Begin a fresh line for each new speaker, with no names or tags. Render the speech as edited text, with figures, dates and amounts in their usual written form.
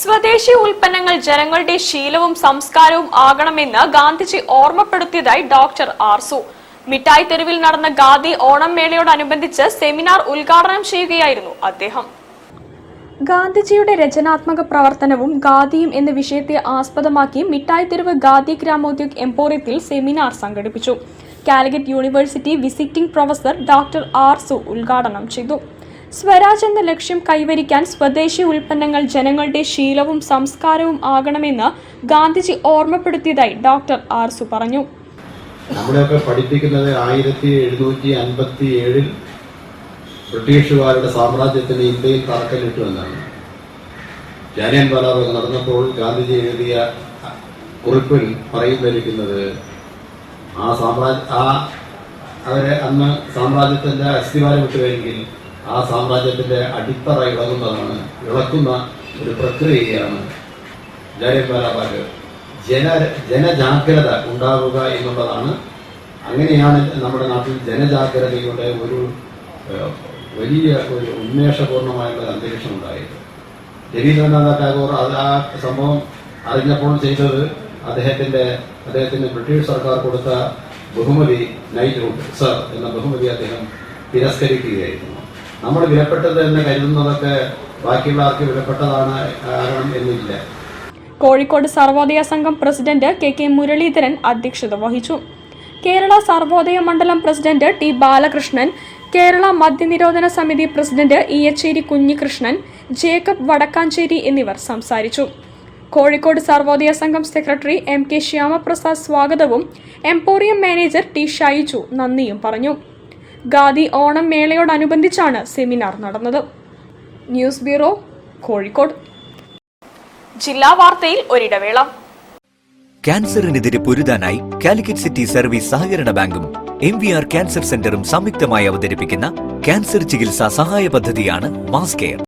സ്വദേശി ഉൽപ്പന്നങ്ങൾ ജനങ്ങളുടെ ശീലവും സംസ്കാരവും ആകണമെന്ന് ഗാന്ധിജി ഓർമ്മപ്പെടുത്തിയതായി ഡോക്ടർ ആർസു. മിഠായി തെരുവിൽ നടന്ന ഖാദി ഓണം മേളയോടനുബന്ധിച്ച് സെമിനാർ ഉദ്ഘാടനം ചെയ്യുകയായിരുന്നു അദ്ദേഹം. ഗാന്ധിജിയുടെ രചനാത്മക പ്രവർത്തനവും ഖാദിയും എന്ന വിഷയത്തെ ആസ്പദമാക്കി മിഠായി തെരുവ് ഖാദി ഗ്രാമോദ്योग എംപോറിയത്തിൽ സെമിനാർ സംഘടിപ്പിച്ചു. Calicut university visiting professor doctor Arsu ഉദ്ഘാടനം ചെയ്തു. സ്വരാജ് എന്ന ലക്ഷ്യം കൈവരിക്കാൻ സ്വദേശി ഉൽപ്പന്നങ്ങൾ ജനങ്ങളുടെ ശീലവും സംസ്കാരവും ആകണമെന്ന് ഗാന്ധിജി ഓർമ്മപ്പെടുത്തിയതായി ഡോക്ടർ ആർസു പറഞ്ഞു.
നമ്മളെയൊക്കെ പഠിപ്പിക്കുന്നത് 1757 ബ്രിട്ടീഷുകാരുടെ സാമ്രാജ്യത്തിന് ഇന്ത്യയിൽ തറക്കല്ലിട്ടു എന്നാണ്. ജാലിയൻ വാലാബാഗ് നടന്നപ്പോൾ ഗാന്ധിജി എഴുതിയ കുറിപ്പിൽ പറയുന്നിരിക്കുന്നത് അവരെ അന്ന് സാമ്രാജ്യത്തിന്റെ അസ്ഥിവാരം വിട്ടുവെങ്കിൽ ആ സാമ്രാജ്യത്തിന്റെ അടിത്തറ ഇളക്കുന്ന ഒരു പ്രക്രിയയാണ് ജാലിയൻ വാലാബാഗ്. ജനജാഗ്രത ഉണ്ടാവുക എന്നുള്ളതാണ്. അങ്ങനെയാണ് നമ്മുടെ നാട്ടിൽ ജനജാഗ്രതയുടെ ഒരു വലിയ ഒരു ഉന്മേഷപൂർണമായുള്ള അന്തരീക്ഷം ഉണ്ടായത്. രവീന്ദ്രനാഥ ടാഗോർ ആ സംഭവം അറിഞ്ഞപ്പോൾ ചെയ്തത് അദ്ദേഹത്തിന് ബ്രിട്ടീഷ് സർക്കാർ കൊടുത്ത ബഹുമതി നൈറ്റ്ഹുഡ് സർ എന്ന ബഹുമതി അദ്ദേഹം തിരസ്കരിക്കുകയായിരുന്നു. നമ്മൾ വിലപ്പെട്ടത് എന്ന് കരുതുന്നതൊക്കെ ബാക്കിയുള്ള ആർക്ക് വിലപ്പെട്ടതാണ് കാരണം എന്നില്ല.
കോഴിക്കോട് സർവോദയ സംഘം പ്രസിഡന്റ് കെ മുരളീധരൻ അധ്യക്ഷത വഹിച്ചു. കേരള സർവോദയ മണ്ഡലം പ്രസിഡന്റ് ടി ബാലകൃഷ്ണൻ, കേരള മദ്യനിരോധന സമിതി പ്രസിഡന്റ് ഇയച്ചേരി കുഞ്ഞികൃഷ്ണൻ, ജേക്കബ് വടക്കാഞ്ചേരി എന്നിവർ സംസാരിച്ചു. കോഴിക്കോട് സർവോദയ സംഘം സെക്രട്ടറി MK ശ്യാമപ്രസാദ് സ്വാഗതവും എംപോറിയം മാനേജർ ടി ഷൈജു നന്ദിയും പറഞ്ഞു. ഖാദി ഓണം മേളയോടനുബന്ധിച്ചാണ് സെമിനാർ നടന്നത്. News bureau, Kozhikode. ജില്ലാ വാർത്തയിൽ ഒരിടവേള.
ക്യാൻസറിനെതിരെ പൊരുതാനായി കാലിക്കറ്റ് സിറ്റി സർവീസ് സഹകരണ ബാങ്കും MVR ക്യാൻസർ സെന്ററും സംയുക്തമായി അവതരിപ്പിക്കുന്ന ക്യാൻസർ ചികിത്സാ സഹായ പദ്ധതിയാണ് മാസ് കെയർ.